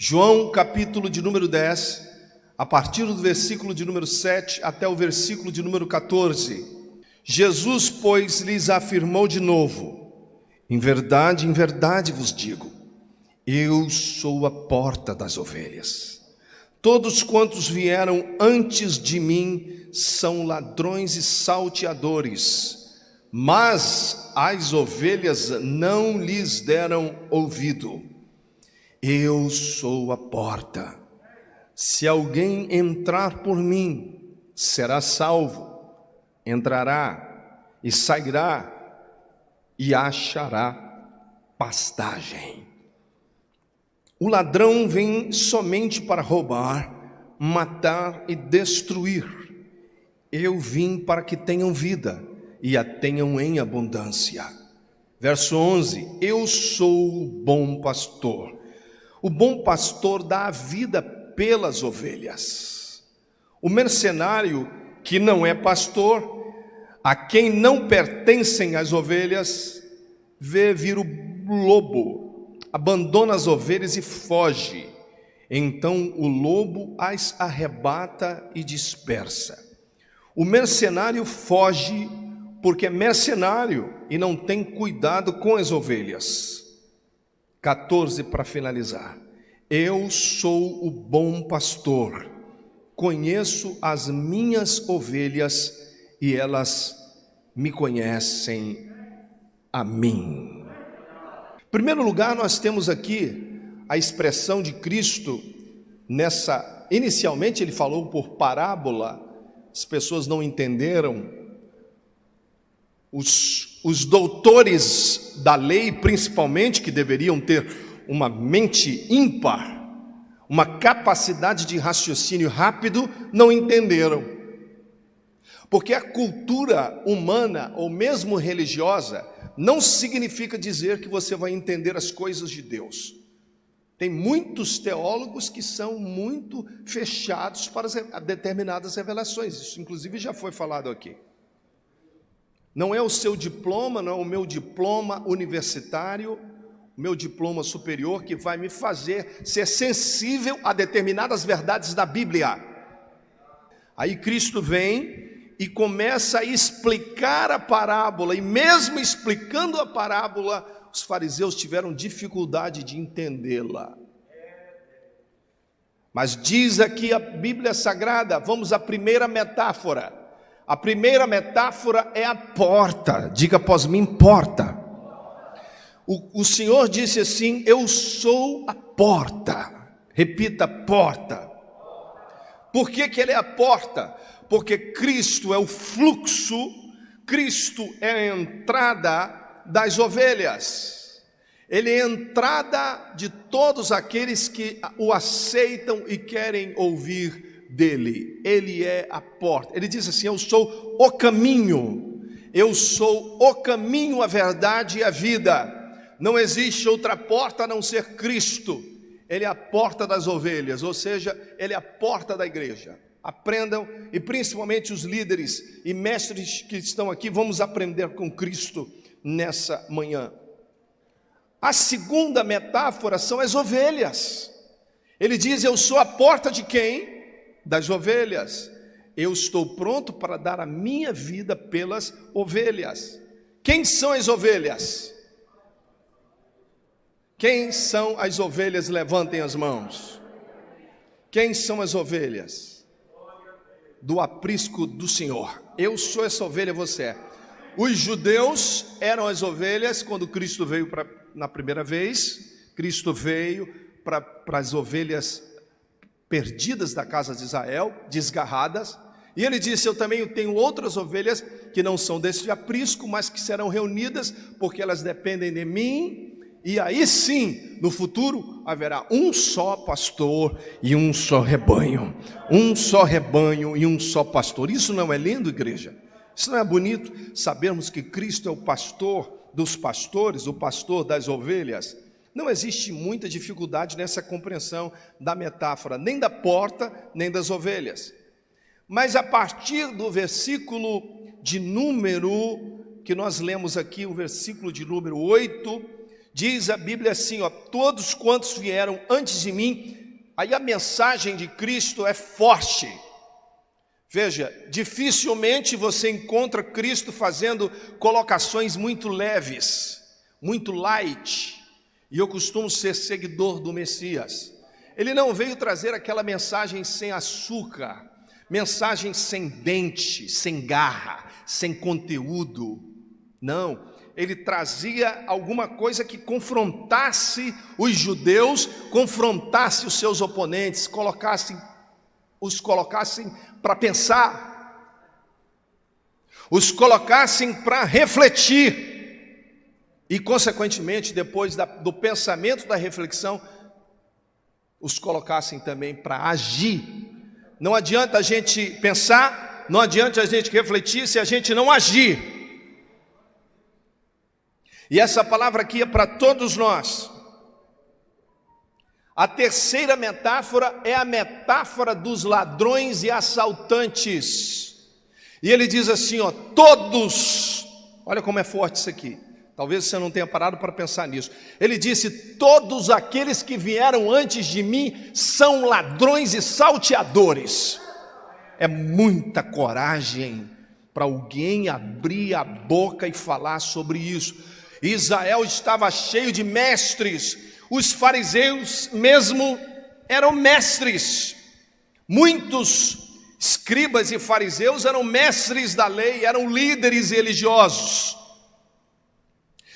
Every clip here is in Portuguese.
João, capítulo de número 10, a partir do versículo de número 7 até o versículo de número 14. Jesus, pois, lhes afirmou de novo: em verdade vos digo, eu sou a porta das ovelhas. Todos quantos vieram antes de mim são ladrões e salteadores, mas as ovelhas não lhes deram ouvido. Eu sou a porta. Se alguém entrar por mim, será salvo. Entrará e sairá e achará pastagem. O ladrão vem somente para roubar, matar e destruir. Eu vim para que tenham vida e a tenham em abundância. Verso 11: eu sou o bom pastor. O bom pastor dá a vida pelas ovelhas. O mercenário, que não é pastor, a quem não pertencem as ovelhas, vê vir o lobo, abandona as ovelhas e foge. Então o lobo as arrebata e dispersa. O mercenário foge porque é mercenário e não tem cuidado com as ovelhas. 14 para finalizar. Eu sou o bom pastor, conheço as minhas ovelhas e elas me conhecem a mim. Em primeiro lugar, nós temos aqui a expressão de Cristo inicialmente ele falou por parábola, as pessoas não entenderam. Os doutores da lei, principalmente, que deveriam ter uma mente ímpar, uma capacidade de raciocínio rápido, não entenderam. Porque a cultura humana, ou mesmo religiosa, não significa dizer que você vai entender as coisas de Deus. Tem muitos teólogos que são muito fechados para determinadas revelações. Isso, inclusive, já foi falado aqui. Não é o seu diploma, não é o meu diploma universitário, o meu diploma superior que vai me fazer ser sensível a determinadas verdades da Bíblia. Aí Cristo vem e começa a explicar a parábola, e mesmo explicando a parábola, os fariseus tiveram dificuldade de entendê-la. Mas diz aqui a Bíblia Sagrada, vamos à primeira metáfora. A primeira metáfora é a porta. Diga após mim, porta. O Senhor disse assim: eu sou a porta. Repita, porta. Por que Ele é a porta? Porque Cristo é o fluxo, Cristo é a entrada das ovelhas. Ele é a entrada de todos aqueles que o aceitam e querem ouvir dele. Ele é a porta. Ele diz assim: eu sou o caminho, eu sou o caminho, a verdade e a vida. Não existe outra porta a não ser Cristo. Ele é a porta das ovelhas, ou seja, Ele é a porta da igreja. Aprendam, e principalmente os líderes e mestres que estão aqui, vamos aprender com Cristo nessa manhã. A segunda metáfora são as ovelhas. Ele diz: eu sou a porta de quem? Das ovelhas. Eu estou pronto para dar a minha vida pelas ovelhas. Quem são as ovelhas? Quem são as ovelhas? Levantem as mãos. Quem são as ovelhas? Do aprisco do Senhor. Eu sou essa ovelha, você é. Os judeus eram as ovelhas quando Cristo veio na primeira vez. Cristo veio para as ovelhas perdidas da casa de Israel, desgarradas, e ele disse: eu também tenho outras ovelhas que não são desse aprisco, mas que serão reunidas, porque elas dependem de mim, e aí sim, no futuro, haverá um só pastor e um só rebanho, um só rebanho e um só pastor. Isso não é lindo, igreja? Isso não é bonito? Sabermos que Cristo é o pastor dos pastores, o pastor das ovelhas. Não existe muita dificuldade nessa compreensão da metáfora, nem da porta, nem das ovelhas. Mas a partir do versículo de número, que nós lemos aqui, o versículo de número 8, Diz a Bíblia assim, ó, todos quantos vieram antes de mim. Aí a mensagem de Cristo é forte. Veja, dificilmente você encontra Cristo fazendo colocações muito leves, muito light. E eu costumo ser seguidor do Messias. Ele não veio trazer aquela mensagem sem açúcar, mensagem sem dente, sem garra, sem conteúdo. Não, ele trazia alguma coisa que confrontasse os judeus, confrontasse os seus oponentes, os colocassem para pensar, os colocassem para refletir. E, consequentemente, depois do pensamento, da reflexão, os colocassem também para agir. Não adianta a gente pensar, não adianta a gente refletir se a gente não agir. E essa palavra aqui é para todos nós. A terceira metáfora é a metáfora dos ladrões e assaltantes. E ele diz assim, ó, todos, olha como é forte isso aqui. Talvez você não tenha parado para pensar nisso. Ele disse, todos aqueles que vieram antes de mim são ladrões e salteadores. É muita coragem para alguém abrir a boca e falar sobre isso. Israel estava cheio de mestres. Os fariseus mesmo eram mestres. Muitos escribas e fariseus eram mestres da lei, eram líderes religiosos.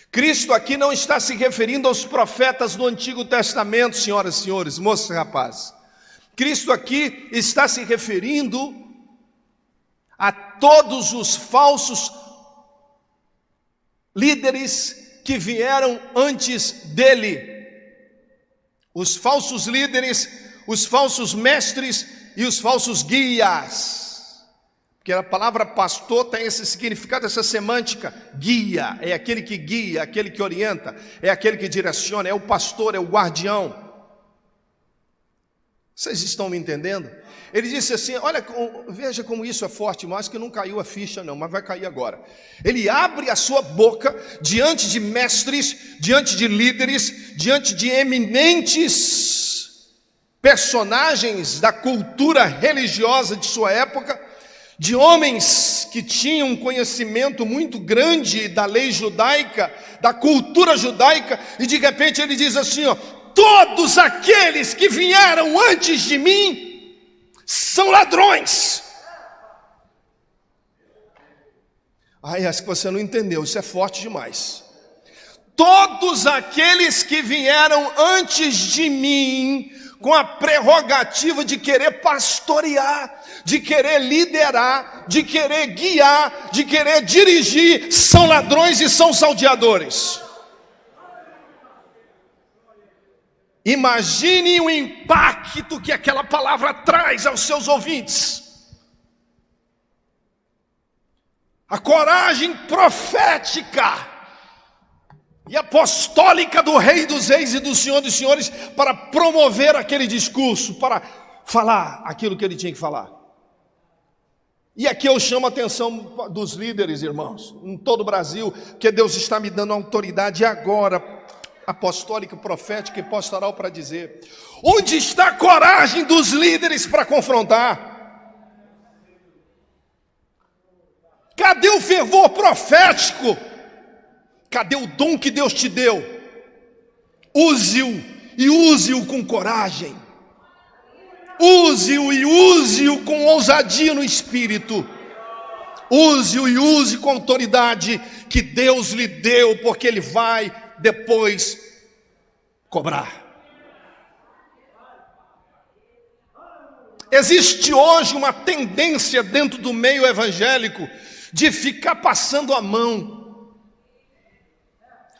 Cristo aqui não está se referindo aos profetas do Antigo Testamento, senhoras e senhores, moços e rapazes. Cristo aqui está se referindo a todos os falsos líderes que vieram antes dele. Os falsos líderes, os falsos mestres e os falsos guias. Porque a palavra pastor tem esse significado, essa semântica. Guia, é aquele que guia, aquele que orienta, é aquele que direciona, é o pastor, é o guardião. Vocês estão me entendendo? Ele disse assim, olha, veja como isso é forte, mas que não caiu a ficha não, mas vai cair agora. Ele abre a sua boca diante de mestres, diante de líderes, diante de eminentes personagens da cultura religiosa de sua época, de homens que tinham um conhecimento muito grande da lei judaica, da cultura judaica, e de repente ele diz assim, ó, todos aqueles que vieram antes de mim são ladrões. Ai, acho que você não entendeu, isso é forte demais. Todos aqueles que vieram antes de mim, com a prerrogativa de querer pastorear, de querer liderar, de querer guiar, de querer dirigir, são ladrões e são salteadores. Imagine o impacto que aquela palavra traz aos seus ouvintes. A coragem profética e apostólica do Rei dos Reis e do Senhor dos Senhores para promover aquele discurso, para falar aquilo que ele tinha que falar. E aqui eu chamo a atenção dos líderes, irmãos, em todo o Brasil, que Deus está me dando autoridade agora, apostólica, profética e pastoral para dizer: onde está a coragem dos líderes para confrontar? Cadê o fervor profético? Cadê o dom que Deus te deu? Use-o e use-o com coragem. Use-o e use-o com ousadia no espírito. Use-o e use com autoridade que Deus lhe deu, porque Ele vai depois cobrar. Existe hoje uma tendência dentro do meio evangélico de ficar passando a mão,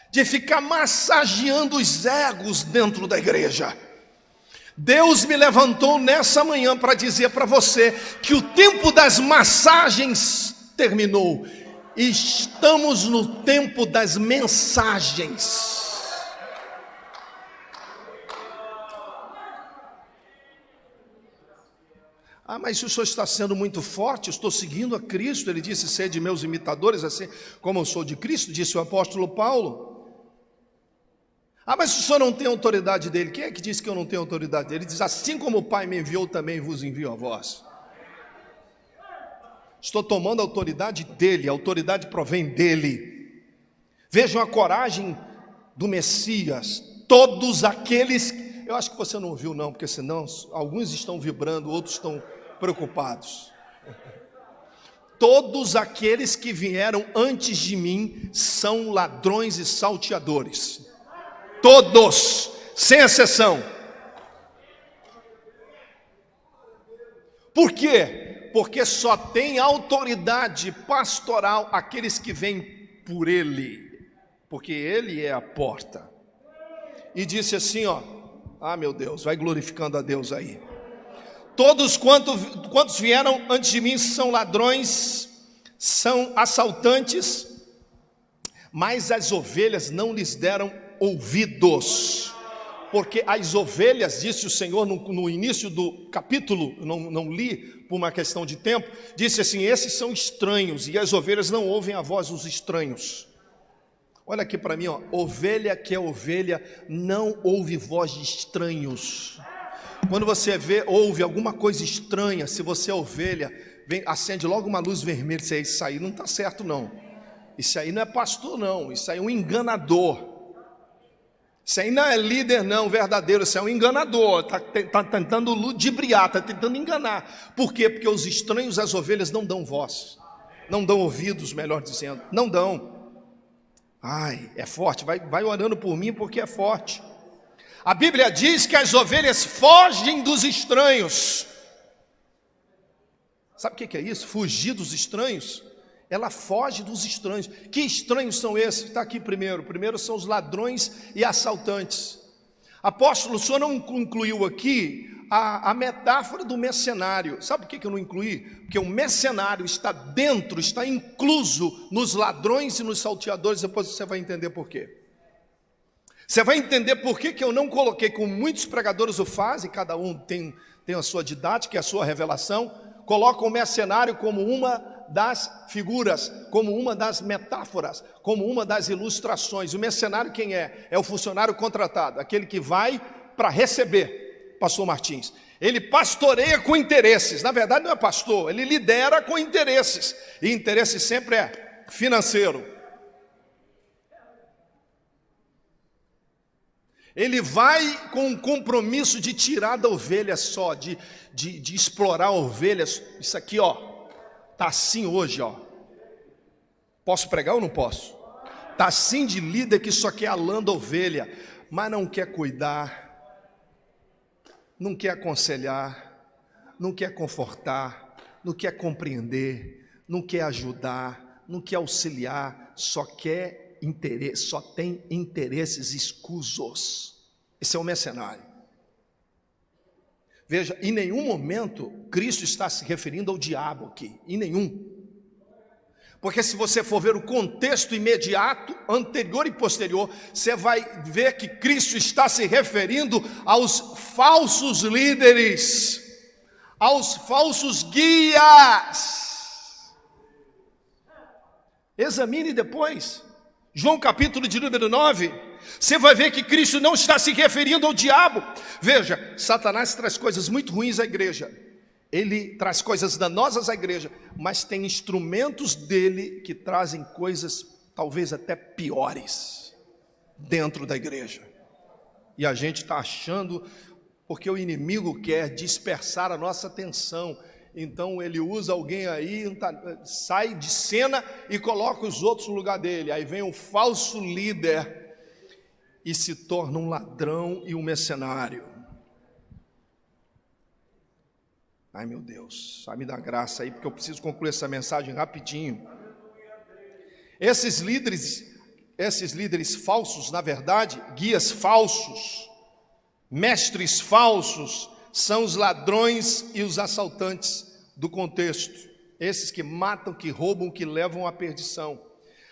de ficar massageando os egos dentro da igreja. Deus me levantou nessa manhã para dizer para você que o tempo das massagens terminou. Estamos no tempo das mensagens. Ah, mas o senhor está sendo muito forte, eu estou seguindo a Cristo. Ele disse: sede meus imitadores, assim como eu sou de Cristo, disse o apóstolo Paulo. Ah, mas o senhor não tem autoridade dele. Quem é que disse que eu não tenho autoridade dele? Ele diz, assim como o Pai me enviou, também vos envio a vós. Estou tomando a autoridade dele, a autoridade provém dele. Vejam a coragem do Messias. Todos aqueles... Eu acho que você não ouviu não, porque senão alguns estão vibrando, outros estão preocupados. Todos aqueles que vieram antes de mim são ladrões e salteadores. Todos, sem exceção. Por quê? Porque só tem autoridade pastoral aqueles que vêm por ele, porque ele é a porta. E disse assim, ó, ah meu Deus, vai glorificando a Deus aí. Todos quantos vieram antes de mim são ladrões, são assaltantes, mas as ovelhas não lhes deram ouvidos, porque as ovelhas, disse o Senhor no início do capítulo, não li por uma questão de tempo, disse assim, esses são estranhos, e as ovelhas não ouvem a voz dos estranhos. Olha aqui para mim, ó, ovelha que é ovelha, não ouve voz de estranhos. Quando você ouve alguma coisa estranha, se você é ovelha, acende logo uma luz vermelha, isso aí não está certo não, isso aí não é pastor não, isso aí é um enganador. Isso aí não é líder não, verdadeiro, isso é um enganador, está tentando ludibriar, está tentando enganar. Por quê? Porque os estranhos, as ovelhas não dão voz, não dão ouvidos, melhor dizendo, não dão. Ai, é forte, vai orando por mim porque é forte. A Bíblia diz que as ovelhas fogem dos estranhos. Sabe o que é isso? Fugir dos estranhos? Ela foge dos estranhos. Que estranhos são esses? Está aqui primeiro. Primeiro são os ladrões e assaltantes. Apóstolo, o senhor não incluiu aqui a metáfora do mercenário. Sabe por que eu não incluí? Porque o mercenário está dentro, está incluso nos ladrões e nos salteadores. Depois você vai entender por quê. Você vai entender por que eu não coloquei, como muitos pregadores o fazem, cada um tem a sua didática e a sua revelação, coloca o mercenário como uma das figuras, como uma das metáforas, como uma das ilustrações. O mercenário quem é? É o funcionário contratado, aquele que vai para receber, pastor Martins. Ele pastoreia com interesses, na verdade não é pastor, ele lidera com interesses, e interesse sempre é financeiro. Ele vai com o compromisso de tirar da ovelha só, de explorar ovelhas. Isso aqui, ó, tá assim hoje, ó. Posso pregar ou não posso? Tá assim de líder que só quer a lã da ovelha, mas não quer cuidar, não quer aconselhar, não quer confortar, não quer compreender, não quer ajudar, não quer auxiliar, só quer interesse, só tem interesses escusos. Esse é o mercenário. Veja, em nenhum momento Cristo está se referindo ao diabo aqui, em nenhum. Porque se você for ver o contexto imediato, anterior e posterior, você vai ver que Cristo está se referindo aos falsos líderes, aos falsos guias. Examine depois. João capítulo de número 9, você vai ver que Cristo não está se referindo ao diabo. Veja, Satanás traz coisas muito ruins à igreja. Ele traz coisas danosas à igreja, mas tem instrumentos dele que trazem coisas talvez até piores dentro da igreja. E a gente está achando, porque o inimigo quer dispersar a nossa atenção. Então ele usa alguém aí, sai de cena e coloca os outros no lugar dele. Aí vem um falso líder e se torna um ladrão e um mercenário. Ai meu Deus, vai me dar graça aí, porque eu preciso concluir essa mensagem rapidinho. Esses líderes falsos, na verdade, guias falsos, mestres falsos, são os ladrões e os assaltantes do contexto, esses que matam, que roubam, que levam à perdição.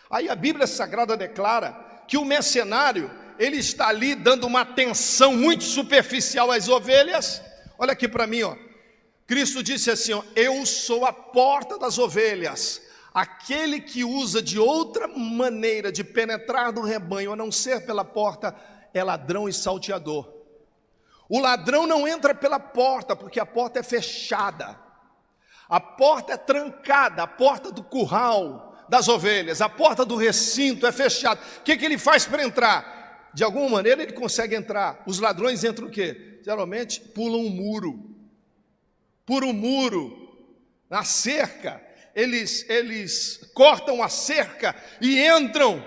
Aí a Bíblia Sagrada declara que o mercenário, ele está ali dando uma atenção muito superficial às ovelhas. Olha aqui para mim, ó. Cristo disse assim, ó, eu sou a porta das ovelhas. Aquele que usa de outra maneira de penetrar no rebanho, a não ser pela porta, é ladrão e salteador. O ladrão não entra pela porta, porque a porta é fechada. A porta é trancada, a porta do curral das ovelhas, a porta do recinto é fechada. O que ele faz para entrar? De alguma maneira ele consegue entrar. Os ladrões entram o quê? Geralmente pulam um muro. Por um muro, na cerca, eles cortam a cerca e entram.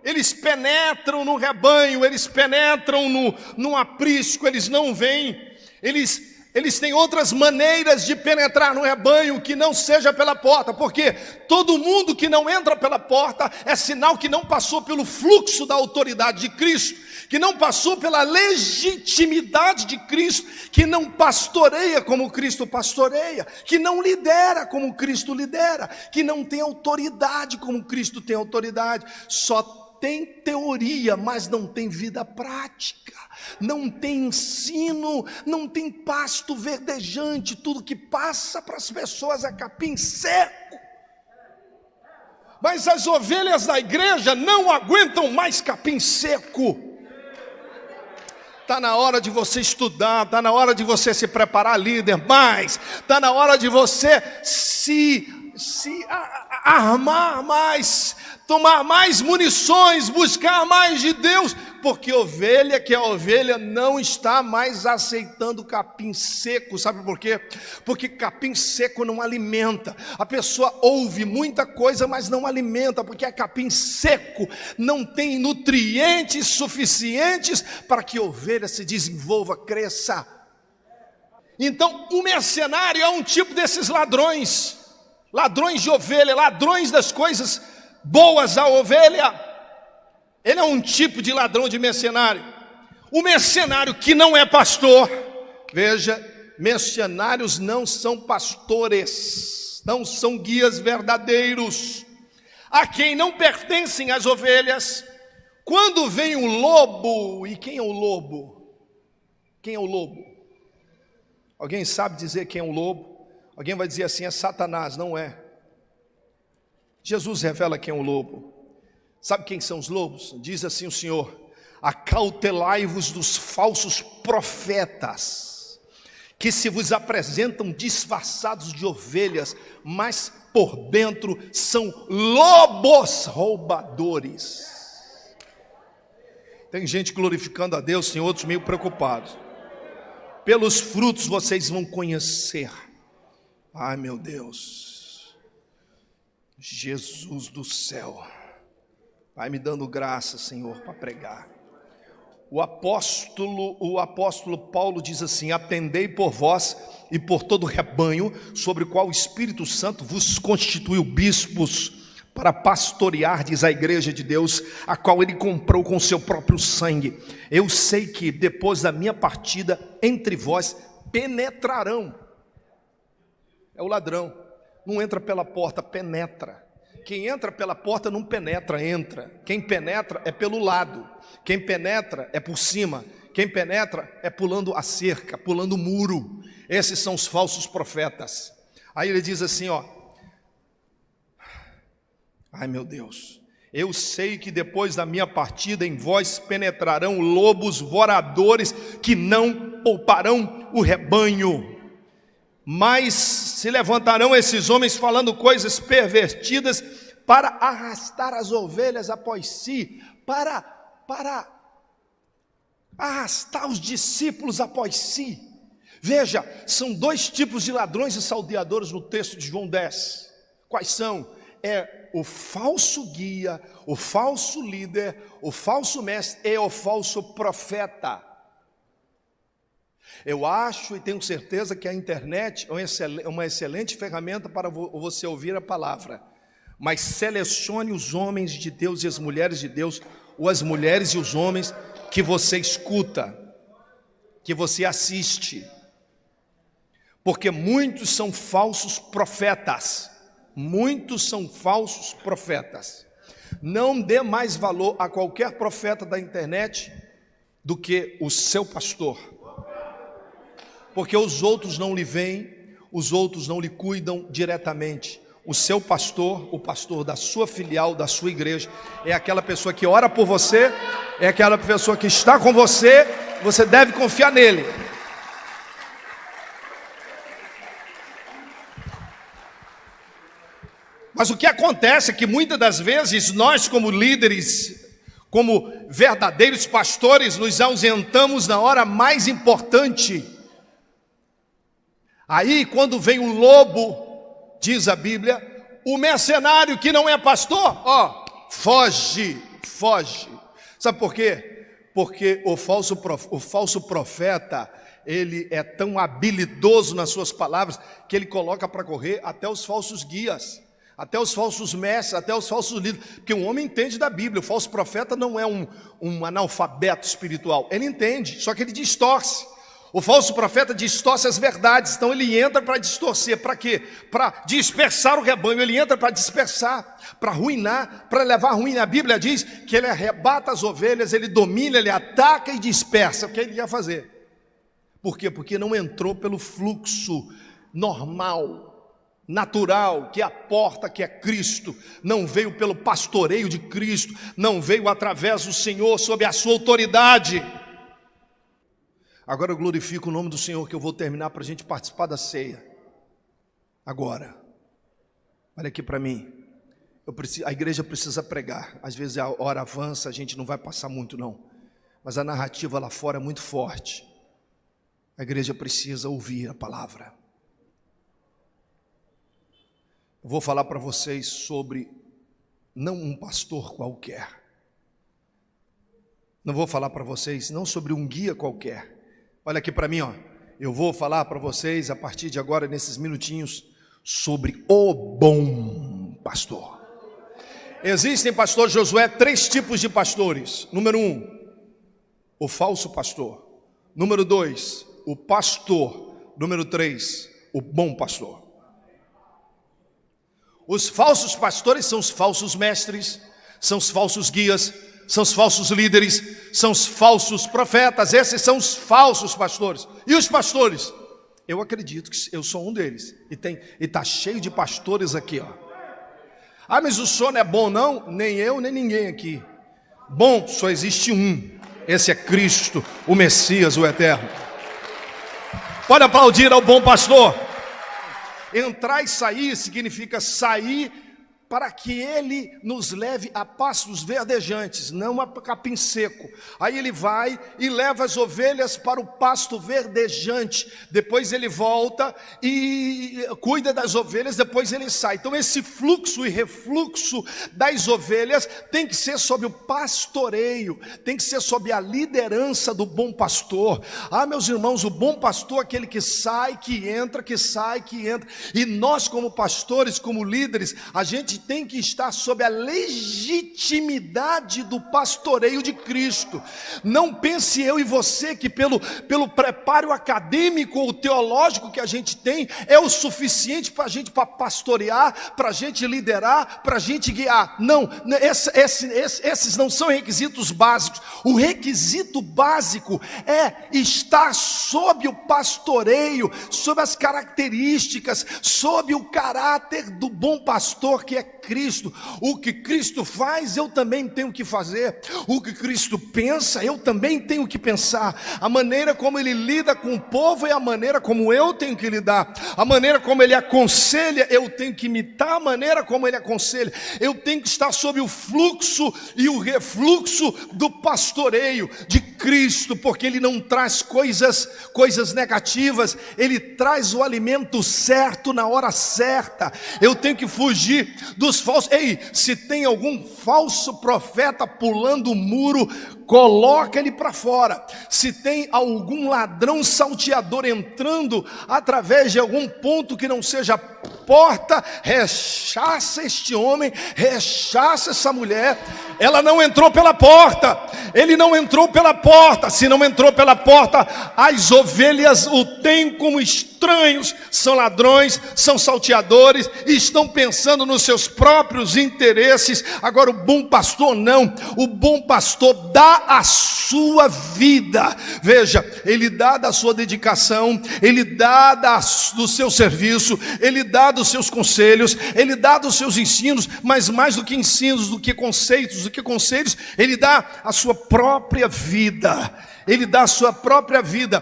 Eles penetram no rebanho, eles penetram no aprisco, eles não vêm. Eles têm outras maneiras de penetrar no rebanho que não seja pela porta, porque todo mundo que não entra pela porta é sinal que não passou pelo fluxo da autoridade de Cristo, que não passou pela legitimidade de Cristo, que não pastoreia como Cristo pastoreia, que não lidera como Cristo lidera, que não tem autoridade como Cristo tem autoridade. Só tem teoria, mas não tem vida prática, não tem ensino, não tem pasto verdejante. Tudo que passa para as pessoas é capim seco. Mas as ovelhas da igreja não aguentam mais capim seco. Está na hora de você estudar, está na hora de você se preparar, líder, mais, está na hora de você se armar mais, tomar mais munições, buscar mais de Deus, porque ovelha que é ovelha não está mais aceitando capim seco. Sabe por quê? Porque capim seco não alimenta. A pessoa ouve muita coisa, mas não alimenta, porque é capim seco, não tem nutrientes suficientes para que a ovelha se desenvolva, cresça. Então o mercenário é um tipo desses ladrões, ladrões de ovelha, ladrões das coisas boas da ovelha. Ele é um tipo de ladrão, de mercenário. O mercenário que não é pastor, veja, mercenários não são pastores, não são guias verdadeiros, a quem não pertencem as ovelhas. Quando vem o lobo, e quem é o lobo? Quem é o lobo? Alguém sabe dizer quem é o lobo? Alguém vai dizer assim, é Satanás. Não é. Jesus revela quem é o lobo. Sabe quem são os lobos? Diz assim o Senhor: acautelai-vos dos falsos profetas, que se vos apresentam disfarçados de ovelhas, mas por dentro são lobos roubadores. Tem gente glorificando a Deus, tem outros meio preocupados. Pelos frutos vocês vão conhecer. Ai meu Deus, Jesus do céu, vai me dando graça, Senhor, para pregar. O apóstolo Paulo diz assim: atendei por vós e por todo o rebanho, sobre o qual o Espírito Santo vos constituiu bispos, para pastoreardes a igreja de Deus, a qual ele comprou com seu próprio sangue. Eu sei que depois da minha partida, entre vós penetrarão. É o ladrão, não entra pela porta, penetra. Quem entra pela porta não penetra, entra. Quem penetra é pelo lado. Quem penetra é por cima. Quem penetra é pulando a cerca, pulando o muro. Esses são os falsos profetas. Aí ele diz assim, ó: ai meu Deus, eu sei que depois da minha partida em vós penetrarão lobos voradores, que não pouparão o rebanho. Mas se levantarão esses homens falando coisas pervertidas, para arrastar as ovelhas após si, para arrastar os discípulos após si. Veja, são dois tipos de ladrões e salteadores no texto de João 10. Quais são? É o falso guia, o falso líder, o falso mestre e o falso profeta. Eu acho e tenho certeza que a internet é uma excelente ferramenta para você ouvir a palavra, mas selecione os homens de Deus e as mulheres de Deus, ou as mulheres e os homens que você escuta, que você assiste, porque muitos são falsos profetas. Muitos são falsos profetas. Não dê mais valor a qualquer profeta da internet do que o seu pastor, porque os outros não lhe veem, os outros não lhe cuidam diretamente. O seu pastor, o pastor da sua filial, da sua igreja, é aquela pessoa que ora por você, é aquela pessoa que está com você, você deve confiar nele. Mas o que acontece é que muitas das vezes nós, como líderes, como verdadeiros pastores, nos ausentamos na hora mais importante. Aí, quando vem o lobo, diz a Bíblia, o mercenário que não é pastor, foge. Sabe por quê? Porque o falso profeta, ele é tão habilidoso nas suas palavras, que ele coloca para correr até os falsos guias, até os falsos mestres, até os falsos líderes, porque um homem entende da Bíblia. O falso profeta não é um analfabeto espiritual, ele entende, só que ele distorce. O falso profeta distorce as verdades, então ele entra para distorcer. Para quê? Para dispersar o rebanho. Ele entra para dispersar, para arruinar, para levar ruim. A Bíblia diz que ele arrebata as ovelhas, ele domina, ele ataca e dispersa. O que ele ia fazer? Por quê? Porque não entrou pelo fluxo normal, natural, que é a porta, que é Cristo. Não veio pelo pastoreio de Cristo, não veio através do Senhor, sob a sua autoridade. Agora eu glorifico o nome do Senhor, que eu vou terminar para a gente participar da ceia. Agora, olha aqui para mim. A igreja precisa pregar. Às vezes a hora avança, a gente não vai passar muito não. Mas a narrativa lá fora é muito forte. A igreja precisa ouvir a palavra. Eu vou falar para vocês sobre não um pastor qualquer. Não vou falar para vocês não sobre um guia qualquer. Olha aqui para mim, eu vou falar para vocês a partir de agora, nesses minutinhos, sobre o bom pastor. Existem, pastor Josué, 3 tipos de pastores. Número 1, o falso pastor. Número 2, o pastor. Número 3, o bom pastor. Os falsos pastores são os falsos mestres, são os falsos guias, são os falsos líderes, são os falsos profetas. Esses são os falsos pastores. E os pastores? Eu acredito que eu sou um deles. E está cheio de pastores aqui, mas o senhor não é bom não? Nem eu, nem ninguém aqui. Bom, só existe um. Esse é Cristo, o Messias, o Eterno. Pode aplaudir ao bom pastor. Entrar e sair significa sair para que ele nos leve a pastos verdejantes, não a capim seco. Aí ele vai e leva as ovelhas para o pasto verdejante. Depois ele volta e cuida das ovelhas, depois ele sai. Então esse fluxo e refluxo das ovelhas tem que ser sob o pastoreio, tem que ser sob a liderança do bom pastor. Meus irmãos, o bom pastor é aquele que sai, que entra, que sai, que entra. E nós como pastores, como líderes, a gente tem que estar sob a legitimidade do pastoreio de Cristo. Não pense eu e você que pelo preparo acadêmico ou teológico que a gente tem, é o suficiente para a gente pastorear, para a gente liderar, para a gente guiar. Não, esses não são requisitos básicos. O requisito básico é estar sob o pastoreio, sob as características, sob o caráter do bom pastor que é Cristo. O que Cristo faz, eu também tenho que fazer. O que Cristo pensa, eu também tenho que pensar. A maneira como Ele lida com o povo é a maneira como eu tenho que lidar. A maneira como Ele aconselha, eu tenho que imitar a maneira como Ele aconselha. Eu tenho que estar sob o fluxo e o refluxo do pastoreio de Cristo, porque Ele não traz coisas negativas, Ele traz o alimento certo na hora certa. Eu tenho que fugir dos falsos. Se tem algum falso profeta pulando o muro, coloca ele para fora. Se tem algum ladrão salteador entrando através de algum ponto que não seja porta, rechaça este homem, rechaça essa mulher. Ela não entrou pela porta, ele não entrou pela porta. Se não entrou pela porta, as ovelhas o têm como estranhos, são ladrões, são salteadores, estão pensando nos seus próprios interesses. Agora o bom pastor não, o bom pastor dá dá a sua vida. Veja, ele dá da sua dedicação, ele dá do seu serviço, ele dá dos seus conselhos, ele dá dos seus ensinos, mas mais do que ensinos, do que conselhos, ele dá a sua própria vida. Ele dá a sua própria vida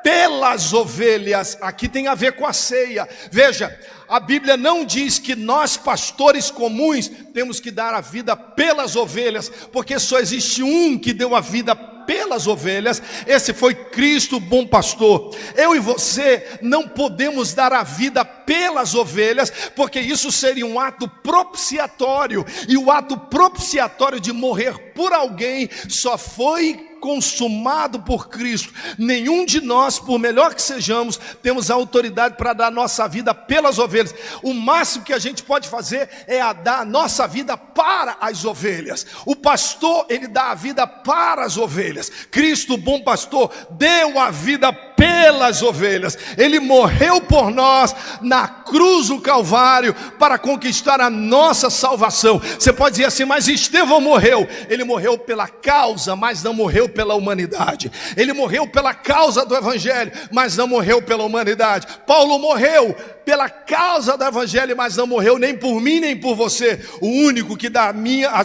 pelas ovelhas. Aqui tem a ver com a ceia. Veja, a Bíblia não diz que nós, pastores comuns, temos que dar a vida pelas ovelhas, porque só existe um que deu a vida pelas ovelhas. Esse foi Cristo, o bom pastor. Eu e você não podemos dar a vida pelas ovelhas, porque isso seria um ato propiciatório, e o ato propiciatório de morrer por alguém só foi consumado por Cristo. Nenhum de nós, por melhor que sejamos, temos a autoridade para dar nossa vida pelas ovelhas. O máximo que a gente pode fazer é dar a nossa vida para as ovelhas. O pastor, ele dá a vida para as ovelhas. Cristo, o bom pastor, deu a vida pelas ovelhas. Ele morreu por nós na cruz do Calvário para conquistar a nossa salvação. Você pode dizer assim, mas Estevão morreu. Ele morreu pela causa, mas não morreu pela humanidade. Ele morreu pela causa do evangelho, mas não morreu pela humanidade. Paulo morreu pela causa do evangelho, mas não morreu nem por mim nem por você. O único que dá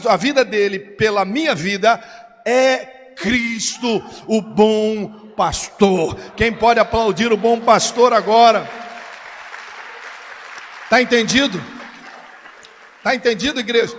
a vida dele pela minha vida é Cristo, o bom pastor. Quem pode aplaudir o bom pastor agora? Está entendido? Está entendido, igreja?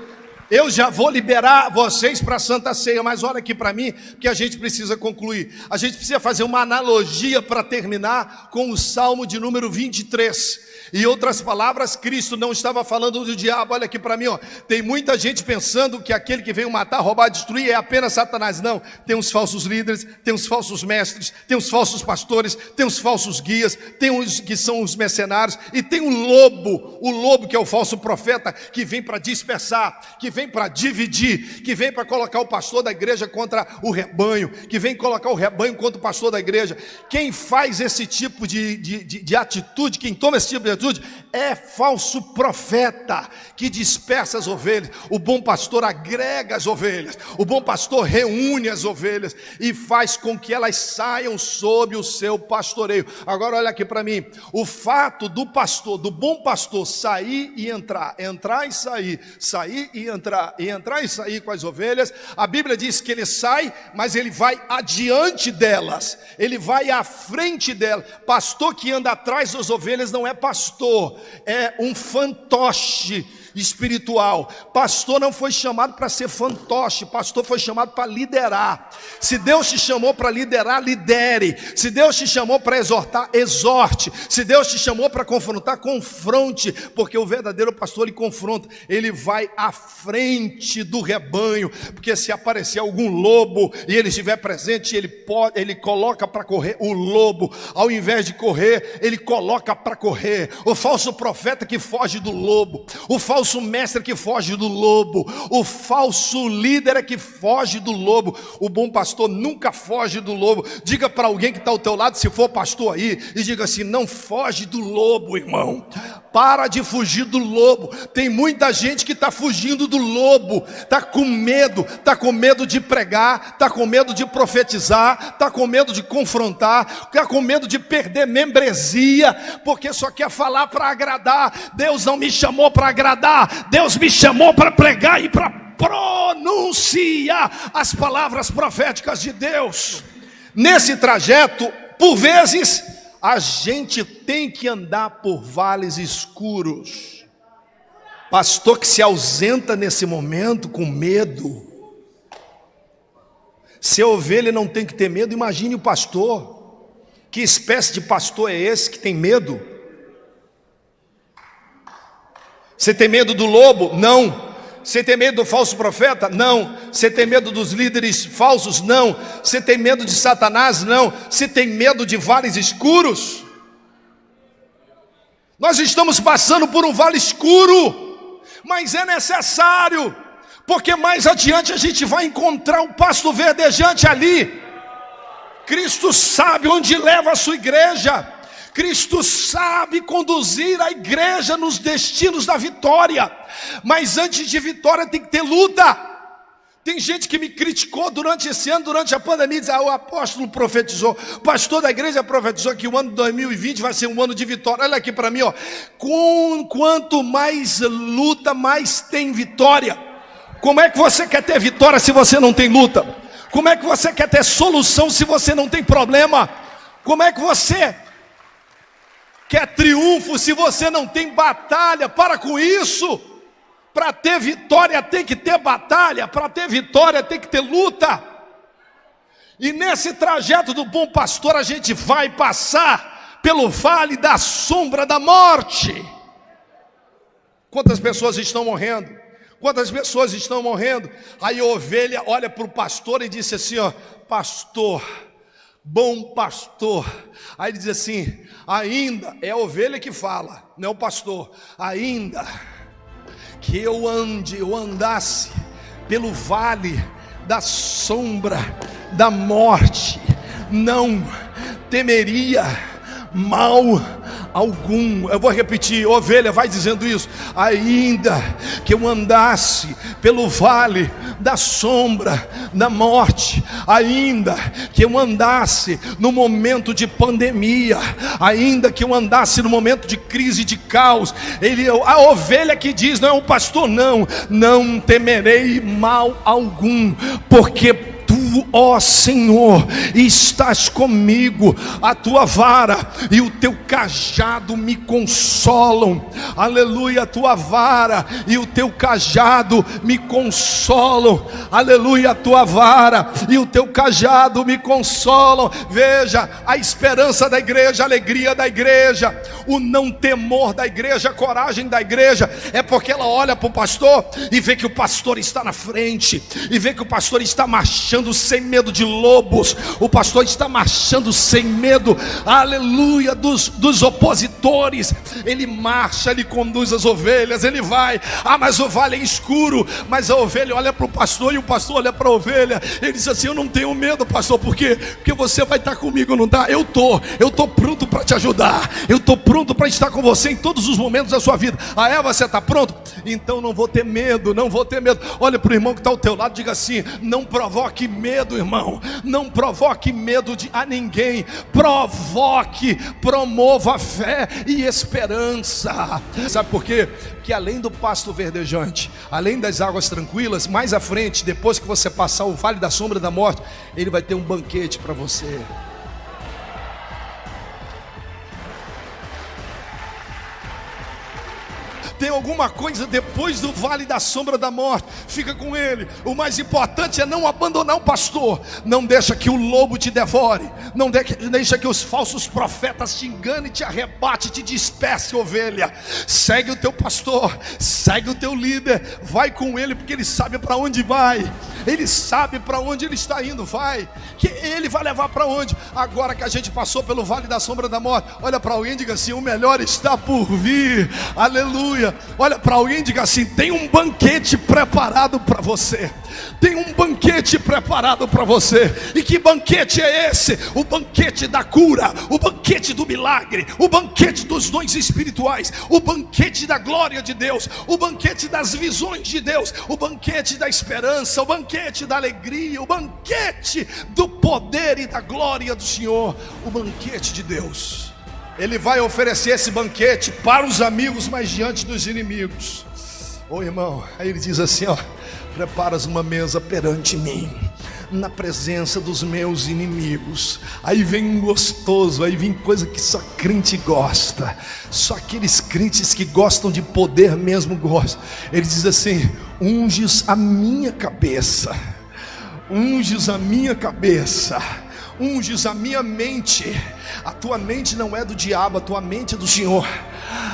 Eu já vou liberar vocês para a Santa Ceia, mas olha aqui para mim, que a gente precisa concluir. A gente precisa fazer uma analogia para terminar com o Salmo de número 23. Em outras palavras, Cristo não estava falando do diabo. Olha aqui para mim, ó. Tem muita gente pensando que aquele que veio matar, roubar, destruir é apenas Satanás. Não, tem os falsos líderes, tem os falsos mestres, tem os falsos pastores, tem os falsos guias, tem os que são os mercenários, e tem o lobo que é o falso profeta, que vem para dispersar, que vem para dividir, que vem para colocar o pastor da igreja contra o rebanho, que vem colocar o rebanho contra o pastor da igreja. Quem faz esse tipo de atitude, quem toma esse tipo de atitude, é falso profeta, que dispersa as ovelhas. O bom pastor agrega as ovelhas, o bom pastor reúne as ovelhas e faz com que elas saiam sob o seu pastoreio. Agora olha aqui para mim, o fato do pastor, do bom pastor, sair e entrar e sair e entrar e sair com as ovelhas, a Bíblia diz que ele sai, mas ele vai adiante delas, ele vai à frente delas. Pastor que anda atrás das ovelhas não é pastor, é um fantoche espiritual. Pastor não foi chamado para ser fantoche, pastor foi chamado para liderar. Se Deus te chamou para liderar, lidere. Se Deus te chamou para exortar, exorte. Se Deus te chamou para confrontar, confronte, porque o verdadeiro pastor, ele confronta, ele vai à frente do rebanho, porque se aparecer algum lobo e ele estiver presente, ele coloca para correr o lobo. Ao invés de correr, ele coloca para correr. O falso profeta que foge do lobo, o falso mestre que foge do lobo, o falso líder é que foge do lobo. O bom pastor nunca foge do lobo. Diga para alguém que está ao teu lado, se for pastor aí, e diga assim, não foge do lobo, irmão. Para de fugir do lobo. Tem muita gente que está fugindo do lobo, está com medo de pregar, está com medo de profetizar, está com medo de confrontar, está com medo de perder membresia, porque só quer falar para agradar. Deus não me chamou para agradar, Deus me chamou para pregar e para pronunciar as palavras proféticas de Deus. Nesse trajeto, por vezes, a gente tem que andar por vales escuros. Pastor que se ausenta nesse momento com medo. Se a ovelha não tem que ter medo, imagine o pastor. Que espécie de pastor é esse que tem medo? Você tem medo do lobo? Não. Você tem medo do falso profeta? Não. Você tem medo dos líderes falsos? Não. Você tem medo de Satanás? Não. Você tem medo de vales escuros? Nós estamos passando por um vale escuro, mas é necessário, porque mais adiante a gente vai encontrar um pasto verdejante ali. Cristo sabe onde leva a sua igreja. Cristo sabe conduzir a igreja nos destinos da vitória, mas antes de vitória tem que ter luta. Tem gente que me criticou durante esse ano, durante a pandemia, diz: o apóstolo profetizou, o pastor da igreja profetizou que o ano de 2020 vai ser um ano de vitória. Olha aqui para mim, ó. Quanto mais luta, mais tem vitória. Como é que você quer ter vitória se você não tem luta? Como é que você quer ter solução se você não tem problema? Como é que você quer triunfo se você não tem batalha? Para com isso. Para ter vitória tem que ter batalha, para ter vitória tem que ter luta. E nesse trajeto do bom pastor a gente vai passar pelo vale da sombra da morte. Quantas pessoas estão morrendo? Quantas pessoas estão morrendo? Aí a ovelha olha para o pastor e disse assim, ó: pastor, bom pastor. Aí ele diz assim: ainda, é a ovelha que fala, não é o pastor. Ainda que eu andasse pelo vale da sombra da morte, não temeria mal algum. Eu vou repetir, ovelha, vai dizendo isso. Ainda que eu andasse pelo vale da sombra da morte, ainda que eu andasse no momento de pandemia, ainda que eu andasse no momento de crise, de caos, a ovelha que diz, não é o pastor, não temerei mal algum, porque Tu, ó Senhor, estás comigo, a tua vara e o teu cajado me consolam. Aleluia, a tua vara e o teu cajado me consolam. Aleluia, a tua vara e o teu cajado me consolam. Veja a esperança da igreja, a alegria da igreja, o não temor da igreja, a coragem da igreja, é porque ela olha para o pastor e vê que o pastor está na frente, e vê que o pastor está marchando sem medo de lobos, o pastor está marchando sem medo, aleluia, dos opositores. Ele marcha, ele conduz as ovelhas, ele vai. Mas o vale é escuro, mas a ovelha olha para o pastor e o pastor olha para a ovelha. Ele diz assim: eu não tenho medo, pastor. Por quê? Porque você vai estar comigo, não está? Eu estou pronto para te ajudar, eu estou pronto para estar com você em todos os momentos da sua vida. Você está pronto? Então não vou ter medo, não vou ter medo. Olha para o irmão que está ao teu lado, diga assim: não provoque medo, irmão, não provoque medo a ninguém, promova fé e esperança. Sabe por quê? Que além do pasto verdejante, além das águas tranquilas, mais à frente, depois que você passar o vale da sombra da morte, ele vai ter um banquete para você. Tem alguma coisa depois do vale da sombra da morte, fica com ele. O mais importante é não abandonar o pastor. Não deixa que o lobo te devore, não deixa que os falsos profetas te enganem, te arrebate, te disperse, ovelha. Segue o teu pastor, segue o teu líder, vai com ele, porque ele sabe para onde vai, ele sabe para onde ele está indo. Vai, que ele vai levar para onde. Agora que a gente passou pelo vale da sombra da morte, olha para alguém e diga assim: o melhor está por vir. Aleluia. Olha para alguém e diga assim: tem um banquete preparado para você. Tem um banquete preparado para você. E que banquete é esse? O banquete da cura, o banquete do milagre, o banquete dos dons espirituais, o banquete da glória de Deus, o banquete das visões de Deus, o banquete da esperança, o banquete da alegria, o banquete do poder e da glória do Senhor, o banquete de Deus. Ele vai oferecer esse banquete para os amigos, mas diante dos inimigos. Irmão, aí ele diz assim, preparas uma mesa perante mim, na presença dos meus inimigos. Aí vem gostoso, aí vem coisa que só crente gosta, só aqueles crentes que gostam de poder mesmo gostam. Ele diz assim: unges a minha cabeça, unges a minha cabeça, unges a minha mente. A tua mente não é do diabo, a tua mente é do Senhor.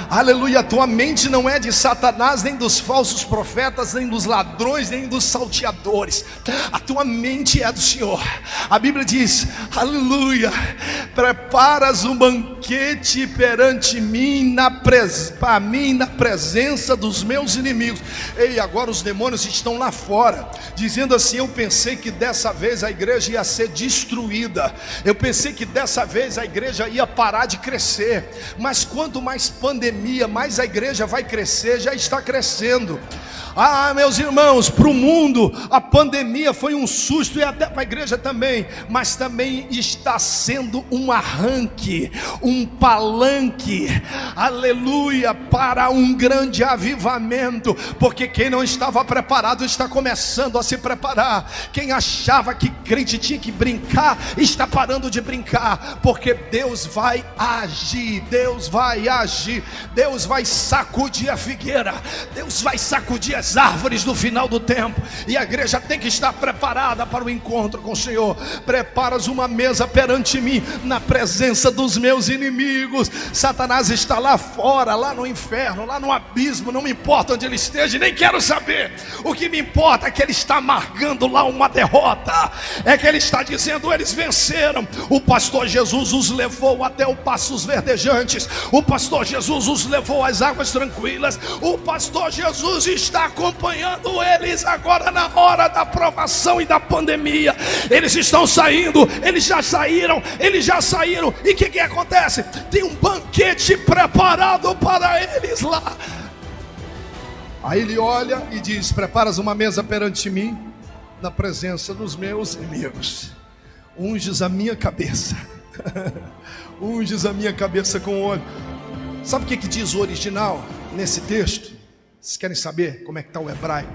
Aleluia, a tua mente não é de Satanás, nem dos falsos profetas, nem dos ladrões, nem dos salteadores. A tua mente é do Senhor. A Bíblia diz, aleluia, preparas um banquete perante mim, para mim, na presença dos meus inimigos. Ei, agora os demônios estão lá fora, dizendo assim: eu pensei que dessa vez a igreja ia ser destruída, eu pensei que dessa vez a igreja ia parar de crescer. Mas quanto mais pandemia, mais a igreja vai crescer, já está crescendo. Ah, meus irmãos, para o mundo a pandemia foi um susto, e até para a igreja também, mas também está sendo um arranque, um palanque, aleluia, para um grande avivamento, porque quem não estava preparado está começando a se preparar. Quem achava que crente tinha que brincar, está parando de brincar, porque Deus vai agir, Deus vai agir, Deus vai sacudir a figueira, Deus vai sacudir as árvores do final do tempo, e a igreja tem que estar preparada para o encontro com o Senhor. Preparas uma mesa perante mim, na presença dos meus inimigos. Satanás está lá fora, lá no inferno, lá no abismo, não me importa onde ele esteja, nem quero saber. O que me importa é que ele está amargando lá uma derrota, é que ele está dizendo: eles venceram. O pastor Jesus os levou até o passos verdejantes, o pastor Jesus os levou às águas tranquilas, o pastor Jesus está acompanhando eles agora na hora da provação e da pandemia. Eles estão saindo, eles já saíram, e o que acontece? Tem um banquete preparado para eles lá. Aí ele olha e diz: preparas uma mesa perante mim, na presença dos meus inimigos. Unges a minha cabeça unges a minha cabeça com óleo. Sabe o que diz o original nesse texto? Vocês querem saber como é que está o hebraico?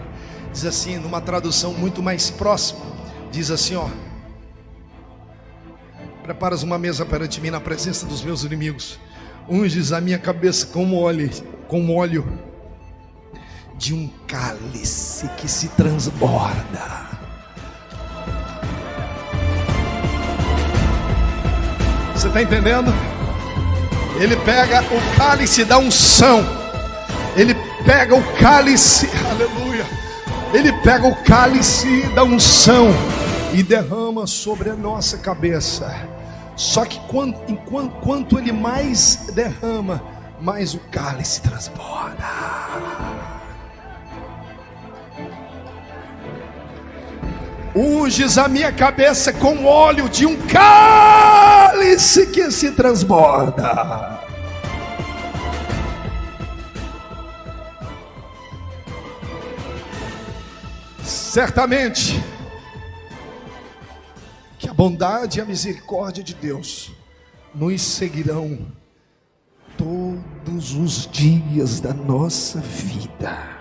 Diz assim, numa tradução muito mais próxima, diz assim, ó: preparas uma mesa perante mim na presença dos meus inimigos, unges a minha cabeça com óleo de um cálice que se transborda. Você está entendendo? Ele pega o cálice da unção, ele pega o cálice, aleluia, ele pega o cálice da unção e derrama sobre a nossa cabeça. Só que enquanto ele mais derrama, mais o cálice transborda. Unges a minha cabeça com óleo de um cálice que se transborda. Certamente que a bondade e a misericórdia de Deus nos seguirão todos os dias da nossa vida.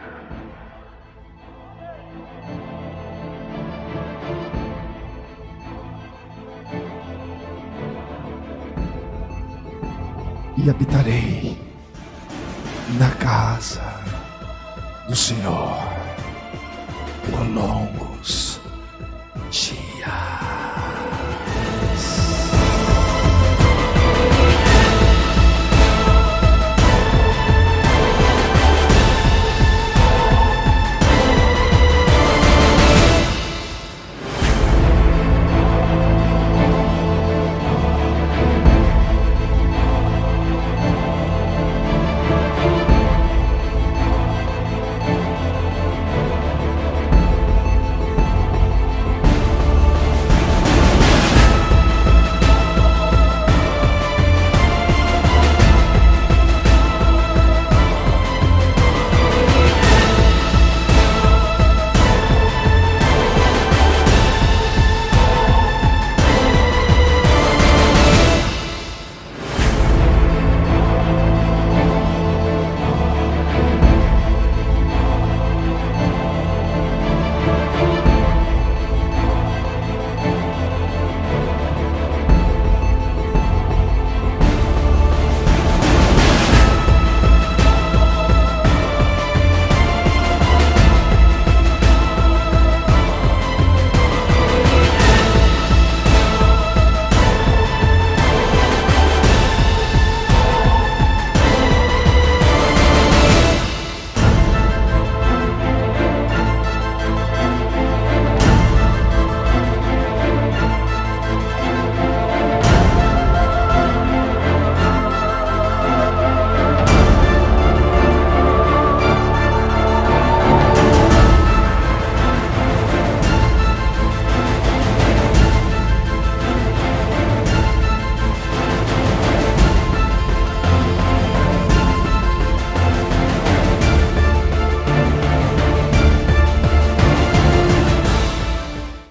E habitarei na casa do Senhor por longo